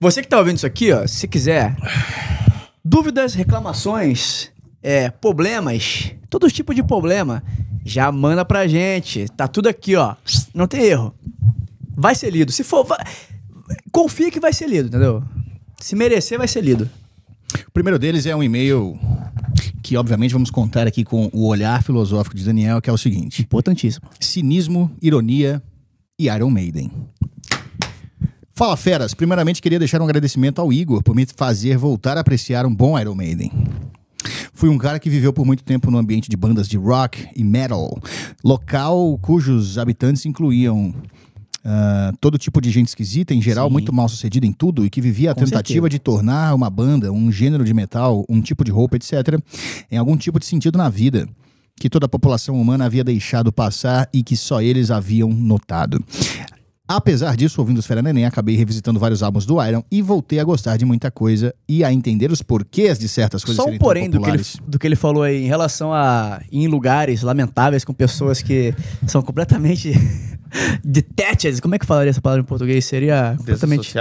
Você que tá ouvindo isso aqui, ó, se quiser, dúvidas, reclamações, problemas, todo tipo de problema, já manda pra gente. Tá tudo aqui, ó. Não tem erro. Vai ser lido. Se for, confia que vai ser lido, entendeu? Se merecer, vai ser lido. O primeiro deles é um e-mail que, obviamente, vamos contar aqui com o olhar filosófico de Daniel, que é o seguinte. Importantíssimo. Cinismo, ironia e Iron Maiden. Fala, feras. Primeiramente, queria deixar um agradecimento ao Igor por me fazer voltar a apreciar um bom Iron Maiden. Fui um cara que viveu por muito tempo no ambiente de bandas de rock e metal, local cujos habitantes incluíam todo tipo de gente esquisita, em geral, muito mal sucedida em tudo, e que vivia a tentativa de tornar uma banda, um gênero de metal, um tipo de roupa, etc., em algum tipo de sentido na vida, que toda a população humana havia deixado passar e que só eles haviam notado. Apesar disso, ouvindo os Fera Neném, acabei revisitando vários álbuns do Iron e voltei a gostar de muita coisa e a entender os porquês de certas coisas serem tão populares. Só um porém do que ele falou aí, em relação a ir em lugares lamentáveis com pessoas que são completamente detached, como é que falaria essa palavra em português? Seria completamente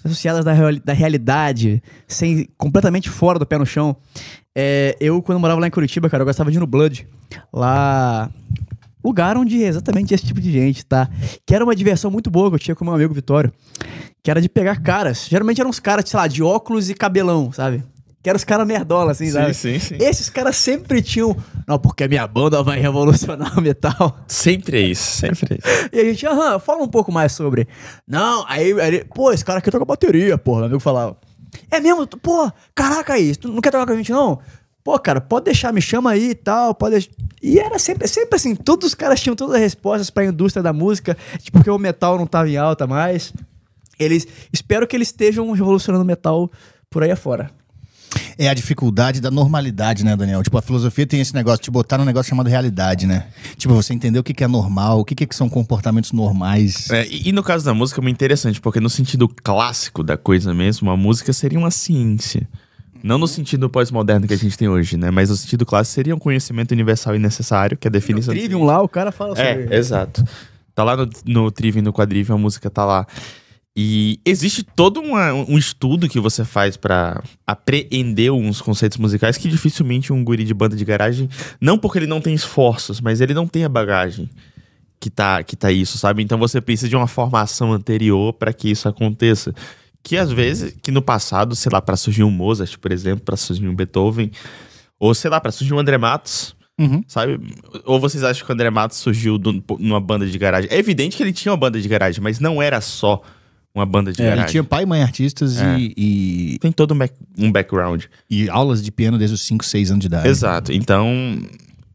associadas da realidade, completamente fora do pé no chão. Eu, quando morava lá em Curitiba, cara, eu gostava de ir no Blood. Lá... lugar onde exatamente esse tipo de gente, tá? Que era uma diversão muito boa que eu tinha com meu amigo Vitório. Que era de pegar caras. Geralmente eram uns caras, sei lá, de óculos e cabelão, sabe? Que eram os caras nerdola, assim, sabe? Sim. Esses caras sempre tinham... Não, porque a minha banda vai revolucionar o metal. Sempre é isso. E a gente, fala um pouco mais sobre... Não, aí pô, esse cara aqui toca bateria, porra. Meu amigo falava. É mesmo? Pô, caraca aí, tu não quer tocar com a gente, não? Pô, cara, pode deixar, me chama aí e tal, pode deixar. E era sempre assim, todos os caras tinham todas as respostas pra indústria da música, porque o metal não tava em alta mais. Espero que eles estejam revolucionando o metal por aí afora. É a dificuldade da normalidade, né, Daniel? Tipo, a filosofia tem esse negócio de botar num negócio chamado realidade, né? Tipo, você entender o que é normal, o que são comportamentos normais. E no caso da música é muito interessante, porque no sentido clássico da coisa mesmo, a música seria uma ciência. Não no sentido pós-moderno que a gente tem hoje, né? Mas no sentido clássico seria um conhecimento universal e necessário, que é a definição... No Trivium lá, o cara fala sobre... exato. Tá lá no Trivium, no Quadrivium, a música tá lá. E existe todo um estudo que você faz pra apreender uns conceitos musicais que dificilmente um guri de banda de garagem... Não porque ele não tem esforços, mas ele não tem a bagagem que tá isso, sabe? Então você precisa de uma formação anterior pra que isso aconteça. Que às vezes, que no passado, sei lá, pra surgir um Mozart, por exemplo, pra surgir um Beethoven, ou sei lá, pra surgir um André Matos, sabe? Ou vocês acham que o André Matos surgiu numa banda de garagem? É evidente que ele tinha uma banda de garagem, mas não era só uma banda de garagem. Ele tinha pai e mãe artistas e... Tem todo um background. E aulas de piano desde os 5, 6 anos de idade. Exato. Então...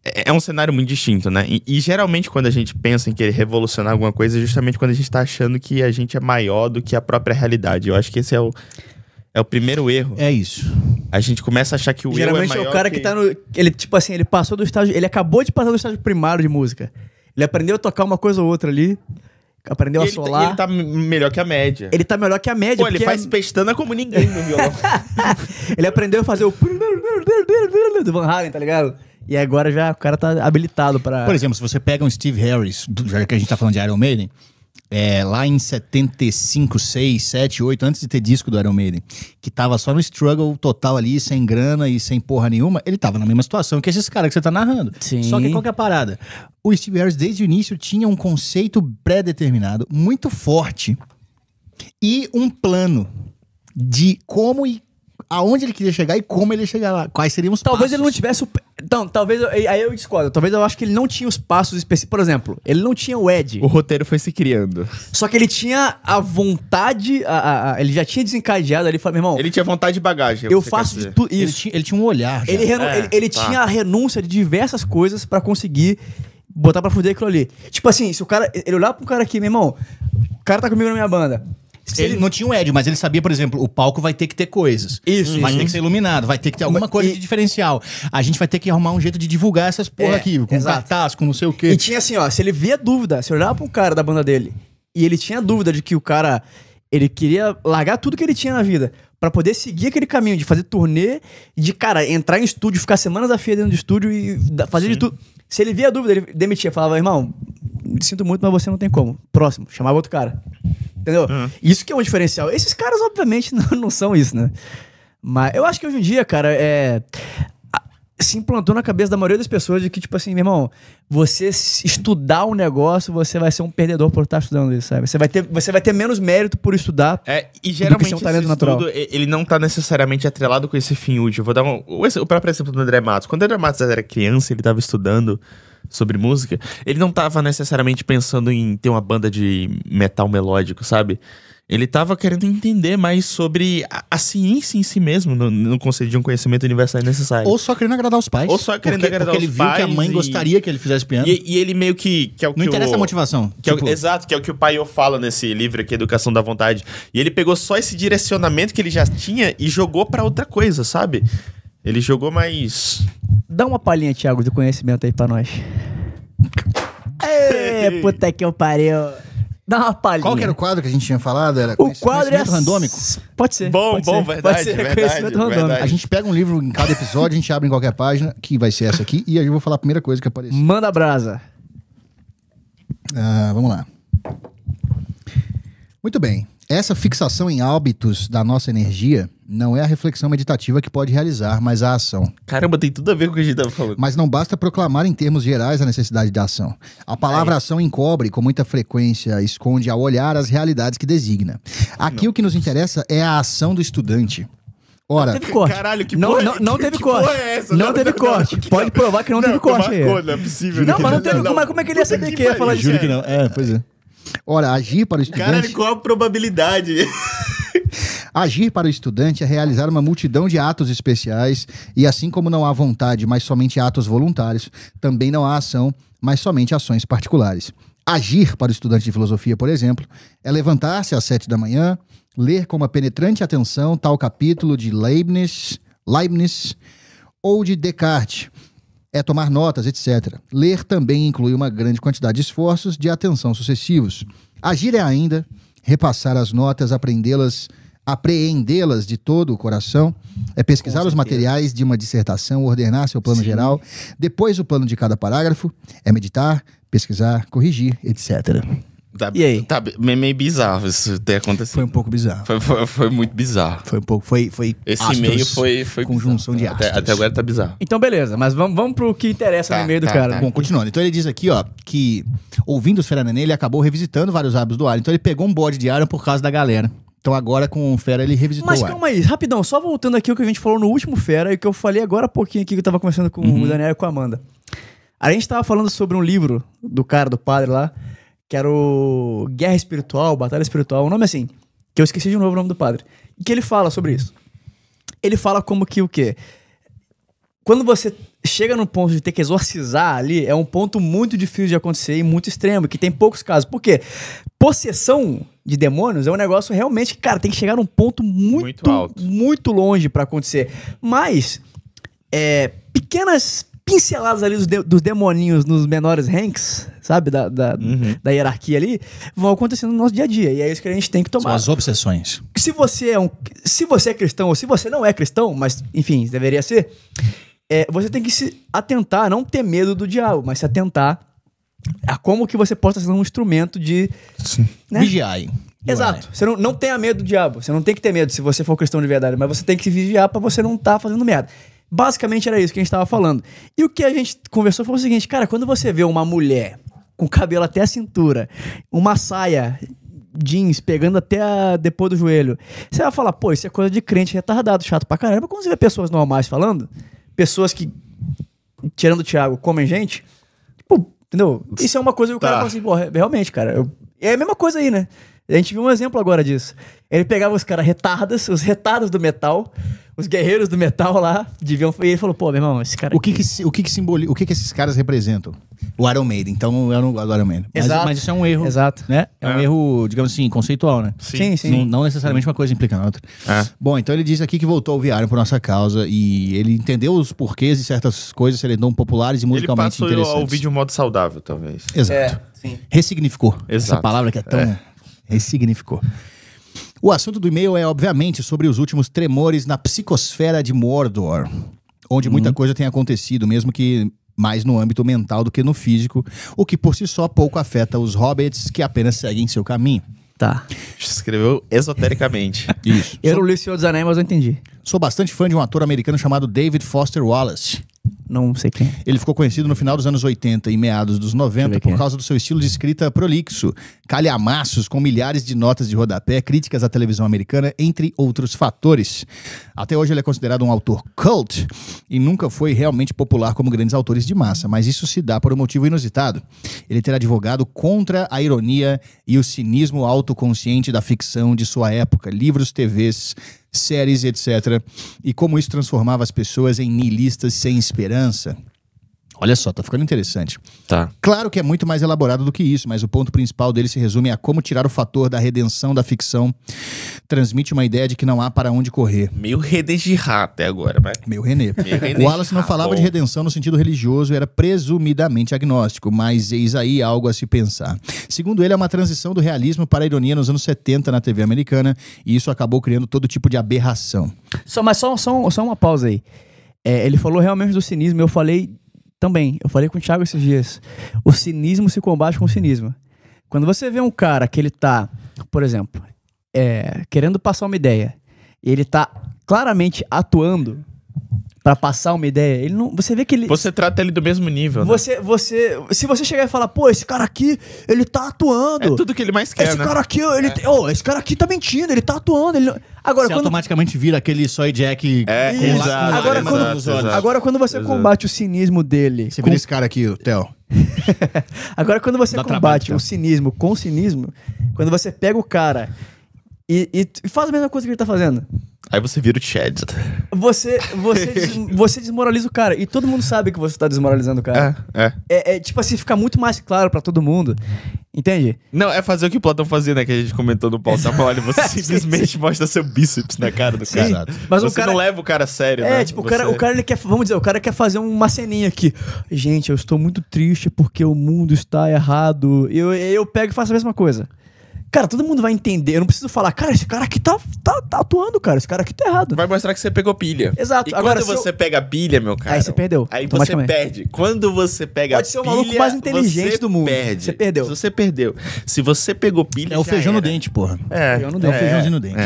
É um cenário muito distinto, né? E geralmente quando a gente pensa em querer revolucionar alguma coisa, é justamente quando a gente tá achando que a gente é maior do que a própria realidade. Eu acho que esse é o primeiro erro. É isso. A gente começa a achar que o geralmente erro é maior. É o cara que tá no... Ele, tipo assim, ele passou do estágio... Ele acabou de passar do estágio primário de música. Ele aprendeu a tocar uma coisa ou outra ali. Aprendeu a solar. Ele tá melhor que a média. Ele tá melhor que a média. Pô, ele faz pestana como ninguém no violão. Ele aprendeu a fazer o... do Van Halen, tá ligado? E agora já o cara tá habilitado pra... Por exemplo, se você pega um Steve Harris, já que a gente tá falando de Iron Maiden, lá em 75, 6, 7, 8, antes de ter disco do Iron Maiden, que tava só no struggle total ali, sem grana e sem porra nenhuma, ele tava na mesma situação que esses caras que você tá narrando. Sim. Só que qual que é a parada? O Steve Harris, desde o início, tinha um conceito pré-determinado, muito forte, e um plano de como e aonde ele queria chegar e como ele ia chegar lá. Quais seriam os talvez passos. Ele não tivesse... Então, talvez... Aí eu discordo. Talvez eu acho que ele não tinha os passos específicos. Por exemplo, ele não tinha o Ed. O roteiro foi se criando. Só que ele tinha a vontade... Ele já tinha desencadeado ali. Falou, meu irmão... Ele tinha vontade de bagagem. Eu faço de tudo isso. Ele tinha um olhar. Ele tinha a renúncia de diversas coisas pra conseguir botar pra fuder aquilo ali. Tipo assim, se o cara... Ele olhar pro cara aqui, meu irmão... O cara tá comigo na minha banda... Ele não tinha um Ed, mas ele sabia, por exemplo, o palco vai ter que ter coisas. Isso. Vai ter que ser iluminado, vai ter que ter alguma coisa de diferencial. A gente vai ter que arrumar um jeito de divulgar essas porra aqui, com cartaz, com não sei o quê. E tinha assim, ó, se ele via dúvida, se olhava pra um cara da banda dele, e ele tinha dúvida de que o cara, ele queria largar tudo que ele tinha na vida, pra poder seguir aquele caminho de fazer turnê, de, cara, entrar em estúdio, ficar semanas a fio dentro do estúdio e fazer de tudo. Se ele via dúvida, ele demitia, falava, irmão, sinto muito, mas você não tem como. Próximo, chamava outro cara. Entendeu? Isso que é um diferencial. Esses caras, obviamente, não são isso, né? Mas eu acho que hoje em dia, cara, se implantou na cabeça da maioria das pessoas de que, tipo assim, meu irmão, você estudar um negócio, você vai ser um perdedor por estar estudando isso, sabe? Você vai ter menos mérito por estudar. E geralmente um talento natural. Ele não tá necessariamente atrelado com esse fim útil. Vou dar o próprio exemplo do André Matos. Quando o André Matos era criança, ele tava estudando sobre música, ele não tava necessariamente pensando em ter uma banda de metal melódico, sabe? Ele tava querendo entender mais sobre a ciência em si mesmo, no conceito de um conhecimento universal necessário. Ou só querendo agradar os pais. Agradar os pais. Porque ele viu que a mãe gostaria que ele fizesse piano. E ele meio que é o que não interessa a motivação. Exato, que é o que o Paiô fala nesse livro aqui, Educação da Vontade. E ele pegou só esse direcionamento que ele já tinha e jogou pra outra coisa, sabe? Ele jogou mais... Dá uma palhinha, Thiago, do conhecimento aí pra nós. Puta que eu pariu. Dá uma palhinha. Qual que era o quadro que a gente tinha falado? Era o quadro é randômico? Pode ser. Bom, verdade, pode ser. Conhecimento randômico. A gente pega um livro em cada episódio, a gente abre em qualquer página, que vai ser essa aqui, e aí eu vou falar a primeira coisa que apareceu. Manda brasa. Vamos lá. Muito bem. Essa fixação em hábitos da nossa energia não é a reflexão meditativa que pode realizar, mas a ação. Caramba, tem tudo a ver com o que a gente tava falando. Mas não basta proclamar em termos gerais a necessidade da ação. A palavra ação encobre, com muita frequência, esconde ao olhar as realidades que designa. Aqui o que nos interessa é a ação do estudante. Ora, não teve corte. Caralho, que não, porra, não teve corte. É essa? Não teve corte. Pode provar que não teve corte aí. Não é possível. Não, mas não teve. Como é que ele ia saber que ia falar disso? Juro que não. Pois é. Ora, agir para o estudante... Caralho, qual a probabilidade? Agir para o estudante é realizar uma multidão de atos especiais e assim como não há vontade, mas somente atos voluntários, também não há ação, mas somente ações particulares. Agir para o estudante de filosofia, por exemplo, é levantar-se às 7 da manhã, ler com uma penetrante atenção tal capítulo de Leibniz ou de Descartes, é tomar notas, etc. Ler também inclui uma grande quantidade de esforços de atenção sucessivos. Agir é ainda repassar as notas, apreendê-las de todo o coração, é pesquisar os materiais de uma dissertação, ordenar seu plano geral, depois o plano de cada parágrafo, é meditar, pesquisar, corrigir, etc. E aí? Tá meio bizarro isso ter acontecido. Foi um pouco bizarro. Foi muito bizarro. Foi um pouco, foi esse astros, e-mail foi conjunção bizarro. de astros. Até agora tá bizarro. Então beleza, mas vamos pro que interessa no meio do cara. Bom, continuando. Então ele diz aqui, ó, que ouvindo os Fera Nenê, ele acabou revisitando vários hábitos do Iron. Então ele pegou um bode de Iron por causa da galera. Então agora com o Fera ele revisitou o Iron. Mas calma aí, rapidão, só voltando aqui o que a gente falou no último Fera e que eu falei agora há pouquinho aqui que eu tava conversando com o Daniel e com a Amanda. A gente tava falando sobre um livro do cara, do padre lá, que era o Guerra Espiritual, Batalha Espiritual, um nome assim, que eu esqueci de novo o nome do padre. E que ele fala sobre isso. Ele fala como que o quê? Quando você chega no ponto de ter que exorcizar ali, é um ponto muito difícil de acontecer e muito extremo, que tem poucos casos. Por quê? Possessão de demônios é um negócio realmente que, cara, tem que chegar num ponto muito alto, muito longe pra acontecer. Mas, pequenas pinceladas ali dos demoninhos nos menores ranks, sabe? Da hierarquia ali, vão acontecendo no nosso dia a dia. E é isso que a gente tem que tomar. São as obsessões. Se você é cristão ou se você não é cristão, mas, enfim, deveria ser, você tem que se atentar, não ter medo do diabo, mas se atentar a como que você pode ser um instrumento de... Né? Vigiai. Exato. Você não tenha medo do diabo. Você não tem que ter medo se você for cristão de verdade, mas você tem que se vigiar pra você não estar fazendo merda. Basicamente era isso que a gente tava falando. E o que a gente conversou foi o seguinte, cara, quando você vê uma mulher com cabelo até a cintura, uma saia jeans pegando até depois do joelho, você vai falar, pô, isso é coisa de crente retardado, chato pra caramba. Quando você vê pessoas normais falando, pessoas que, tirando o Thiago, comem gente, tipo, entendeu? Isso é uma coisa que o cara fala assim, pô, realmente, cara, é a mesma coisa aí, né? A gente viu um exemplo agora disso. Ele pegava os caras retardos, os retardos do metal, os guerreiros do metal lá, e ele falou, pô, meu irmão, esse cara... O que esses caras representam? O Iron Maiden, então era o Iron Maiden. Mas isso é um erro. Exato. Né? É um erro, digamos assim, conceitual, né? Sim. Não necessariamente uma coisa implica na outra. Bom, então ele diz aqui que voltou a ouvir Iron por nossa causa e ele entendeu os porquês de certas coisas serem populares e musicalmente interessantes. Ele passou a ouvir de um modo saudável, talvez. Exato. Sim. Ressignificou. Exato. Essa palavra que é tão... Ressignificou. O assunto do e-mail é, obviamente, sobre os últimos tremores na psicosfera de Mordor, onde muita coisa tem acontecido, mesmo que mais no âmbito mental do que no físico, o que por si só pouco afeta os hobbits que apenas seguem seu caminho. Tá. Escreveu esotericamente. Isso. Eu não li o Senhor dos Anéis, mas eu entendi. Sou bastante fã de um ator americano chamado David Foster Wallace. Não sei quem. Ele ficou conhecido no final dos anos 80 e meados dos 90 por causa do seu estilo de escrita prolixo, calhamaços com milhares de notas de rodapé, críticas à televisão americana, entre outros fatores. Até hoje ele é considerado um autor cult e nunca foi realmente popular como grandes autores de massa, mas isso se dá por um motivo inusitado. Ele ter advogado contra a ironia e o cinismo autoconsciente da ficção de sua época, livros, TVs, séries, etc. E como isso transformava as pessoas em nihilistas sem esperança. Olha só, tá ficando interessante. Tá. Claro que é muito mais elaborado do que isso, mas o ponto principal dele se resume a como tirar o fator da redenção da ficção. Transmite uma ideia de que não há para onde correr. Meio René Girard até agora, mas... Meu René. René Wallace não falava de redenção no sentido religioso, era presumidamente agnóstico, mas eis aí algo a se pensar. Segundo ele, é uma transição do realismo para a ironia nos anos 70 na TV americana, e isso acabou criando todo tipo de aberração. Só uma pausa aí. Ele falou realmente do cinismo, eu falei também. Eu falei com o Thiago esses dias. O cinismo se combate com o cinismo. Quando você vê um cara que ele tá, por exemplo, querendo passar uma ideia, e ele tá claramente atuando pra passar uma ideia, ele não, você vê que ele... Você trata ele do mesmo nível, né? Se você chegar e falar, pô, esse cara aqui, ele tá atuando. É tudo que ele mais quer, esse né? Cara aqui, esse cara aqui tá mentindo, ele tá atuando. Ele... Agora, Você automaticamente vira aquele Soy Jack... Exato. Agora, quando você combate o cinismo dele... Você vira esse cara aqui, o Theo. Agora, quando você combate o cinismo com o cinismo, quando você pega o cara e faz a mesma coisa que ele tá fazendo... Aí você vira o Chad. Você desmoraliza o cara. E todo mundo sabe que você tá desmoralizando o cara. Tipo assim, fica muito mais claro pra todo mundo. Entende? Não, é fazer o que o Platão fazia, né? Que a gente comentou no Paulo Olha, você simplesmente mostra seu bíceps na cara do cara. Exato. Mas você não leva o cara a sério, né? Tipo, o cara ele quer, vamos dizer, o cara quer fazer uma ceninha aqui. Gente, eu estou muito triste porque o mundo está errado. Eu pego e faço a mesma coisa. Cara, todo mundo vai entender. Eu não preciso falar, cara, esse cara aqui tá atuando, cara. Esse cara aqui tá errado. Vai mostrar que você pegou pilha. Exato. E Agora, quando você pega pilha, meu cara... Aí você perdeu. Aí você perde. Quando você pega pilha... Pode ser o maluco mais inteligente do mundo. Perde. Você perdeu. Você perdeu. Se você pegou pilha, É o feijão no dente, porra. É o feijãozinho no dente.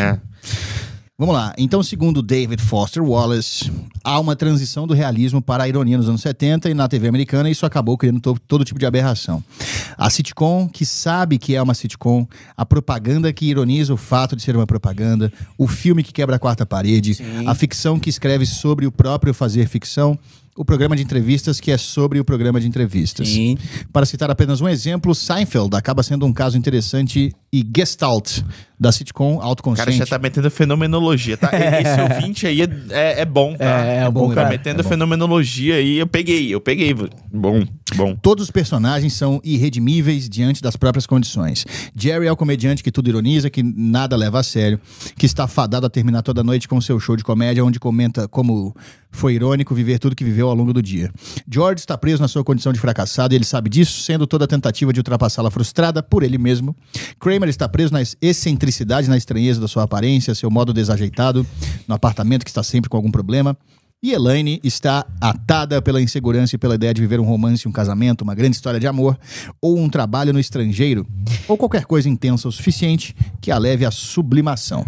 Vamos lá. Então, segundo David Foster Wallace, há uma transição do realismo para a ironia nos anos 70 e na TV americana isso acabou criando todo tipo de aberração. A sitcom que sabe que é uma sitcom, a propaganda que ironiza o fato de ser uma propaganda, o filme que quebra a quarta parede, Sim. a ficção que escreve sobre o próprio fazer ficção, o programa de entrevistas que é sobre o programa de entrevistas. Sim. Para citar apenas um exemplo, Seinfeld acaba sendo um caso interessante e Gestalt da sitcom autoconsciente. Cara, já tá metendo fenomenologia, tá? Esse ouvinte aí é bom, tá? É bom, Tá cara. metendo fenomenologia aí, eu peguei. Bom. Todos os personagens são irredimíveis diante das próprias condições. Jerry é o comediante que tudo ironiza, que nada leva a sério, que está fadado a terminar toda noite com seu show de comédia, onde comenta como foi irônico viver tudo que viveu ao longo do dia. George está preso na sua condição de fracassado e ele sabe disso, sendo toda a tentativa de ultrapassá-la frustrada por ele mesmo. Kramer está preso na excentricidade, na estranheza da sua aparência, seu modo desajeitado, no apartamento que está sempre com algum problema. E Elaine está atada pela insegurança e pela ideia de viver um romance, um casamento, uma grande história de amor, ou um trabalho no estrangeiro, ou qualquer coisa intensa o suficiente que a leve à sublimação.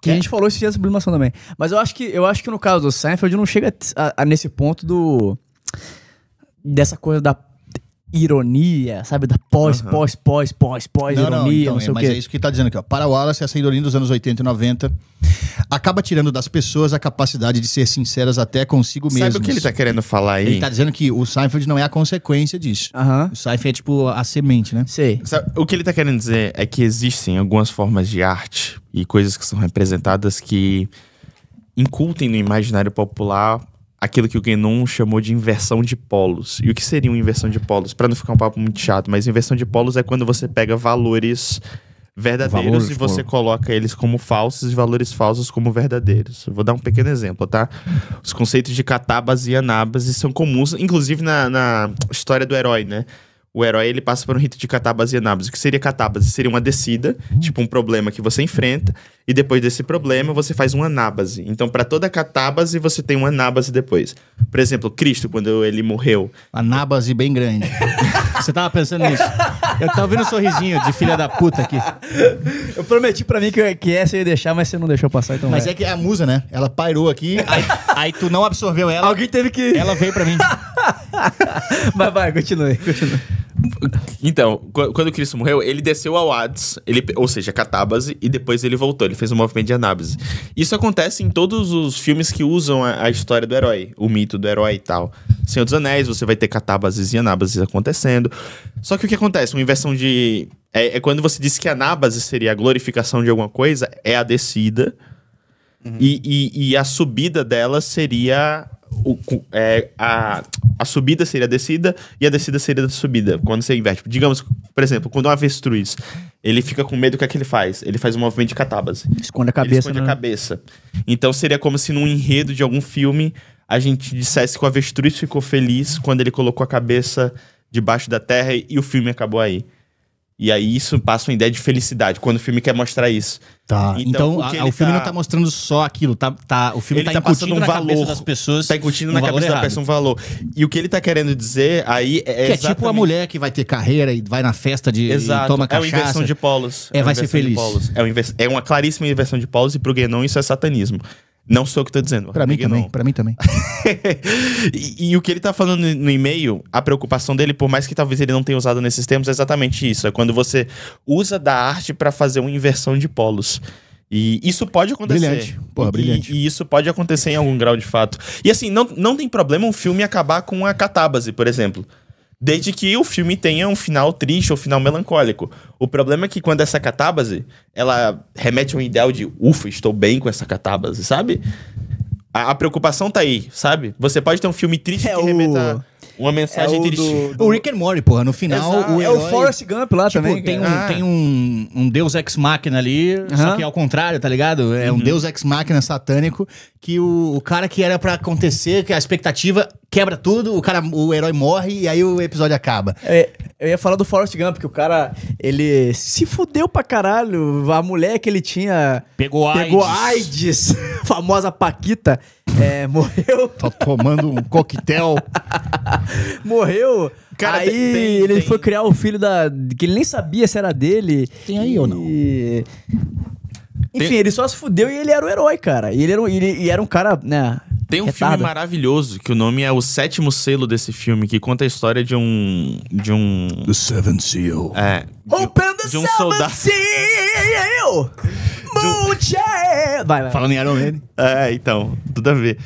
Que a gente falou esse dia da sublimação também. Mas eu acho que no caso do Seinfeld não chega nesse ponto dessa coisa da ironia, sabe? Da pós-ironia, não sei o quê. Mas é isso que tá dizendo aqui, ó. Para Wallace, essa ironia dos anos 80 e 90 acaba tirando das pessoas a capacidade de ser sinceras até consigo mesmas. Sabe o que ele tá querendo falar aí? Ele tá dizendo que o Seinfeld não é a consequência disso. O Seinfeld é tipo a semente, né? Sei. Sabe, o que ele tá querendo dizer é que existem algumas formas de arte e coisas que são representadas que incultem no imaginário popular aquilo que o Guénon chamou de inversão de polos. E o que seria uma inversão de polos? Para não ficar um papo muito chato, mas inversão de polos é quando você pega valores verdadeiros e você coloca eles como falsos e valores falsos como verdadeiros. Eu vou dar um pequeno exemplo, tá? Os conceitos de catábase e anábase são comuns, inclusive na história do herói, né? O herói, ele passa por um rito de catábase e anábase. O que seria catábase? Seria uma descida, tipo um problema que você enfrenta, e depois desse problema você faz uma anábase. Então, para toda catábase, você tem uma anábase depois. Por exemplo, Cristo, quando ele morreu. Anábase bem grande. Você tava pensando nisso? Eu tava vendo um sorrisinho de filha da puta aqui. Eu prometi pra mim que essa eu ia deixar, mas você não deixou passar, então Mas é que a musa, né? Ela pairou aqui, aí tu não absorveu ela. Alguém teve que... Ela veio pra mim. Vai, continue. Então, quando o Cristo morreu, ele desceu ao Hades, ou seja, catábase, e depois ele voltou, ele fez um movimento de anábase. Isso acontece em todos os filmes que usam a história do herói, o mito do herói e tal. Senhor dos Anéis, você vai ter catábases e anábases acontecendo. Só que o que acontece? Uma inversão de... É quando você diz que a anábase seria a glorificação de alguma coisa, é a descida, e a subida dela seria... A subida seria a descida e a descida seria a subida, quando você inverte. Digamos, por exemplo, quando um avestruz ele fica com medo, o que é que ele faz? Ele faz um movimento de catábase. Esconde a cabeça. Ele esconde a cabeça. Então seria como se num enredo de algum filme a gente dissesse que o avestruz ficou feliz quando ele colocou a cabeça debaixo da terra e o filme acabou aí. E aí isso passa uma ideia de felicidade, quando o filme quer mostrar isso. Tá, então o filme não tá mostrando só aquilo, o filme ele tá passando um na valor cabeça das pessoas. Tá incutindo na cabeça da pessoa um valor. E o que ele tá querendo dizer aí é que é tipo a mulher que vai ter carreira e vai na festa e toma cachaça. É uma inversão de polos. Vai ser feliz. É uma claríssima inversão de polos e pro Guénon isso é satanismo. Não sou eu que tô dizendo. Pra mim também. e o que ele tá falando no e-mail, a preocupação dele, por mais que talvez ele não tenha usado nesses termos, é exatamente isso. É quando você usa da arte pra fazer uma inversão de polos. E isso pode acontecer. Brilhante. Porra, brilhante. E isso pode acontecer em algum grau de fato. E assim, não tem problema um filme acabar com a catábase, por exemplo. Desde que o filme tenha um final triste ou um final melancólico. O problema é que quando essa catábase, ela remete a um ideal de ufa, estou bem com essa catábase, sabe? A preocupação tá aí, sabe? Você pode ter um filme triste que remeta uma mensagem triste. O Rick and Morty, porra, no final... Exato. O herói, é o Forrest Gump lá tipo, também. Tem um Deus Ex Machina ali, só que ao contrário, tá ligado? É um Deus Ex Machina satânico que o cara que era pra acontecer, que a expectativa quebra tudo, o herói morre e aí o episódio acaba. Eu ia falar do Forrest Gump, que o cara, ele se fudeu pra caralho. A mulher que ele tinha... Pegou AIDS. Famosa Paquita. Morreu. Tá tomando um coquetel. Morreu. Cara, aí ele foi criar o filho que ele nem sabia se era dele. Tem aí ou não? Enfim, ele só se fudeu e ele era o herói, cara. E ele era um cara, né... Tem um filme maravilhoso, que o nome é O Sétimo Selo desse filme, que conta a história de um... The Seventh Seal. Open the de um Seventh soldado. Seal! Vai. Falando em Iron Man. Então, tudo a ver.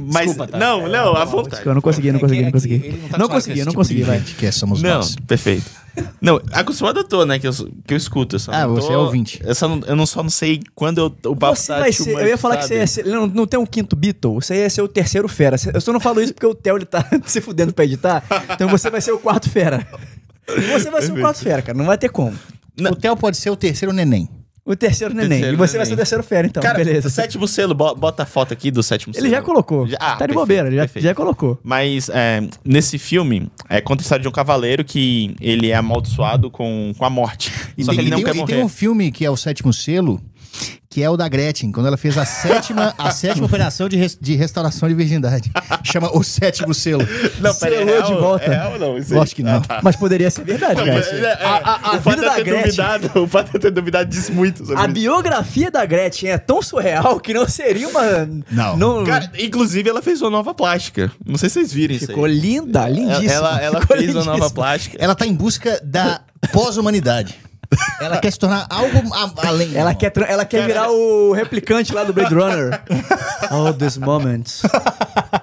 Mas, Desculpa, tá? não, à vontade. Eu não consegui. Não consegui, vai. Que somos nós. Perfeito. Não, acostumado eu tô, né, que eu escuto. Você é ouvinte. Eu só não sei quando o papo Você vai ser, eu ia falar que você ia ser, não tem um quinto Beatle, você ia ser o terceiro fera. Eu só não falo isso porque o Theo ele tá se fudendo pra editar, então você vai ser o quarto fera. Você vai ser o quarto fera, cara, não vai ter como. O Theo pode ser o terceiro neném. O terceiro neném. E você vai ser o terceiro fera, então. Cara, beleza. O sétimo selo, bota a foto aqui do sétimo selo. Ele já colocou. Tá de bobeira, já colocou. Mas nesse filme, conta a história de um cavaleiro que ele é amaldiçoado com a morte. Só que ele não quer morrer. E tem um filme que é o Sétimo Selo, que é o da Gretchen, quando ela fez a sétima operação de restauração de virgindade. Chama O Sétimo Selo. Não, selou de volta. É real, não? Lógico que não. Mas poderia ser verdade, cara. A vida da Gretchen... O fato de ter duvidado diz muito sobre A isso. biografia da Gretchen é tão surreal que não seria uma... Não. Cara, inclusive ela fez uma nova plástica. Não sei se vocês viram isso aí. Ficou linda, lindíssima. Ela fez uma nova plástica. Ela tá em busca da pós-humanidade. Ela quer se tornar algo além. Ela quer virar o replicante lá do Blade Runner. All these moments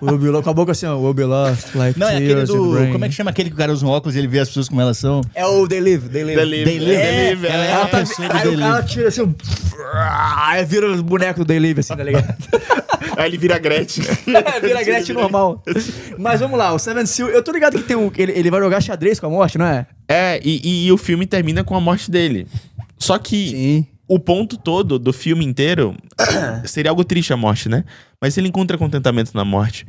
will be lost. Com a boca assim, ó. Will be lost like não, é aquele tears do... in rain. Como é que chama aquele que o cara usa um óculos e ele vê as pessoas como elas são? É o They Live. Ela é a pessoa do Aí They o cara Live. tira assim... Aí vira os bonecos do They Live, assim, tá ligado? Aí ele vira a Gretchen. Vira a Gretchen normal. Mas vamos lá, o Seventh Seal... Eu tô ligado que tem ele vai jogar xadrez com a morte, não é? E o filme termina com a morte dele. Só que Sim. o ponto todo do filme inteiro seria algo triste a morte, né? Mas ele encontra contentamento na morte.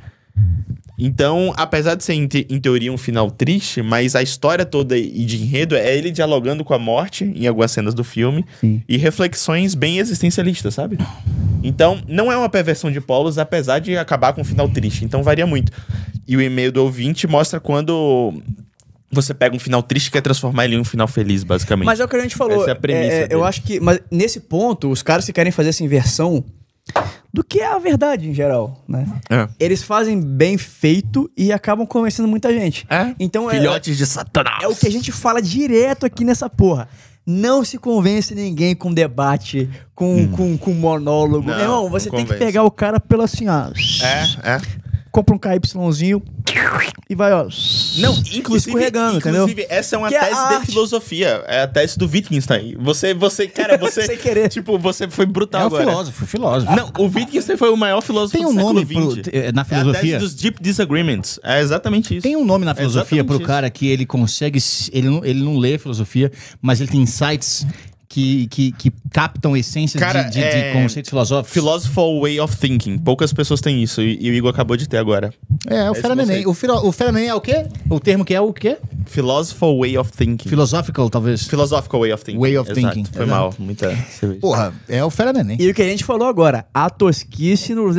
Então, apesar de ser em teoria um final triste, mas a história toda e de enredo é ele dialogando com a morte em algumas cenas do filme. Sim. E reflexões bem existencialistas, sabe? Então, não é uma perversão de polos, apesar de acabar com um final triste. Então, varia muito. E o e-mail do ouvinte mostra quando você pega um final triste e quer transformar ele em um final feliz, basicamente. Mas é o que a gente falou. Essa é a premissa eu acho que... Mas nesse ponto, os caras que querem fazer essa inversão do que é a verdade em geral, né? Eles fazem bem feito e acabam convencendo muita gente. Então, filhotes de Satanás. É o que a gente fala direto aqui nessa porra. Não se convence ninguém com debate, com monólogo. Meu irmão, você tem que pegar o cara pela assim, compra um KYzinho e vai, ó. Não, inclusive essa é uma tese de filosofia. É a tese do Wittgenstein. Você sem querer. Tipo, você foi brutal agora. Filósofo. Não, o Wittgenstein foi o maior filósofo do século XX. Na filosofia. É a tese dos deep disagreements. É exatamente isso. Tem um nome na filosofia pro cara que ele consegue... Ele não lê filosofia, mas ele tem insights... Que captam essências de conceitos filosóficos. Philosophical way of thinking. Poucas pessoas têm isso, e o Igor acabou de ter agora. O Fera Neném. O Fera Neném é o quê? O termo que é o quê? Philosophical way of thinking. Philosophical, talvez. Philosophical way of thinking. Way of thinking. Foi mal. Muita cerveja. Porra, é o Fera Neném. E o que a gente falou agora, a tosquice nos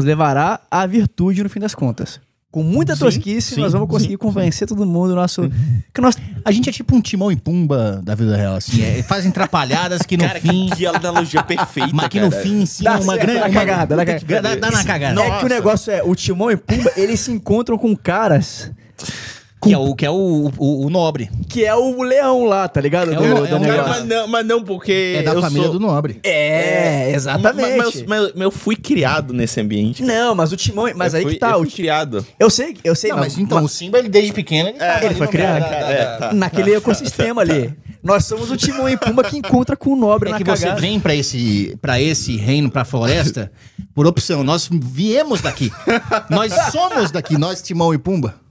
levará à virtude no fim das contas. Com muita tosquice, nós vamos conseguir convencer todo mundo. A gente é tipo um Timão e Pumba da vida real, assim. Fazem trapalhadas que no fim... Que analogia perfeita, mas que no fim, sim, dá uma grande cagada. Dá na cagada. É que o negócio é, o Timão e Pumba, eles se encontram com caras... Que é o nobre. Que é o leão lá, tá ligado? Mas não, porque... É da família do nobre. Exatamente. Mas eu fui criado nesse ambiente. Não, mas o Timão... Mas aí que tá... Eu fui criado. Eu sei. Não, mas então, o Simba, ele desde pequeno... Ele foi criado naquele ecossistema ali. Nós somos o Timão e Pumba que encontra com o nobre na cagada. É que você vem pra esse reino, pra floresta, por opção. Nós viemos daqui. Nós somos daqui, nós Timão e Pumba.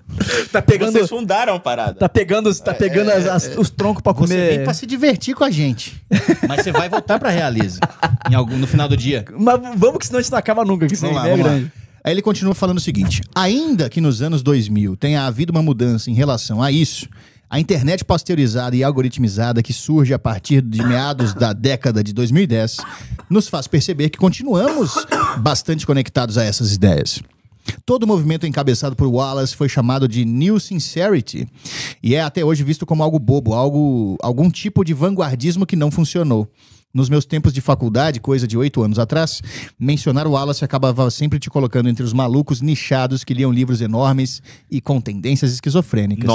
Vocês fundaram a parada. Tá pegando os troncos pra comer. Você vem pra se divertir com a gente. Mas você vai voltar pra Realiza no final do dia. Mas vamos que senão a gente não acaba nunca. Que vamos lá. Aí ele continua falando o seguinte: ainda que nos anos 2000 tenha havido uma mudança em relação a isso, a internet pasteurizada e algoritmizada que surge a partir de meados da década de 2010 nos faz perceber que continuamos bastante conectados a essas ideias. Todo o movimento encabeçado por Wallace foi chamado de New Sincerity e é até hoje visto como algo bobo, algum tipo de vanguardismo que não funcionou. Nos meus tempos de faculdade, coisa de 8 anos atrás, mencionar o Wallace acabava sempre te colocando entre os malucos nichados que liam livros enormes e com tendências esquizofrênicas.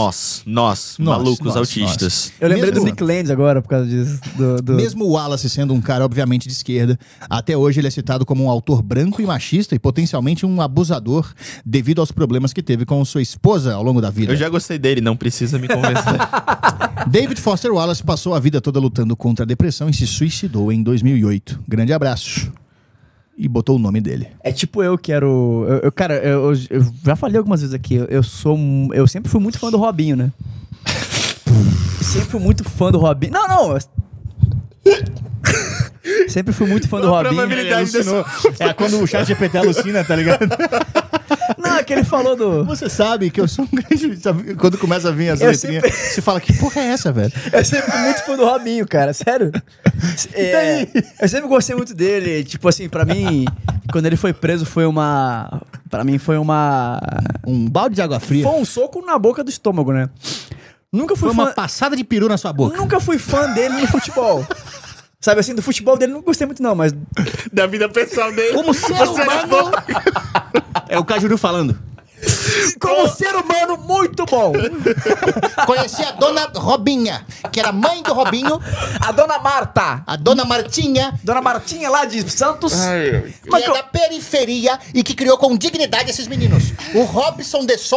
Nós, malucos autistas. Eu lembrei do Nick Land agora por causa disso. Mesmo o Wallace sendo um cara obviamente de esquerda, até hoje ele é citado como um autor branco e machista e potencialmente um abusador devido aos problemas que teve com sua esposa ao longo da vida. Eu já gostei dele, não precisa me convencer. David Foster Wallace passou a vida toda lutando contra a depressão e se suicidou em 2008. Grande abraço. E botou o nome dele. É tipo eu que quero... Cara, eu já falei algumas vezes aqui. Eu sempre fui muito fã do Robinho, né? Sempre fui muito fã do Robinho. Não! Sempre fui muito fã do Robinho. É quando o ChatGPT alucina, tá ligado? Não, é que ele falou do... Você sabe que eu sou um grande... Quando começa a vir as letrinhas, você fala, que porra é essa, velho? Eu sempre fui muito fã do Robinho, cara, sério. Eu sempre gostei muito dele. Tipo assim, pra mim, quando ele foi preso, foi uma... Pra mim foi uma... Um balde de água fria. Foi um soco na boca do estômago, né? Nunca fui Foi uma passada de peru na sua boca. Nunca fui fã dele no futebol. Sabe assim, do futebol dele não gostei muito não, mas... Da vida pessoal dele. Como ser humano... É o Cajuru falando. Como ser humano, muito bom. Conheci a dona Robinha, que era mãe do Robinho. A dona Marta. A dona Martinha. Dona Martinha lá de Santos. Que é da periferia e que criou com dignidade esses meninos. O Robson de Souza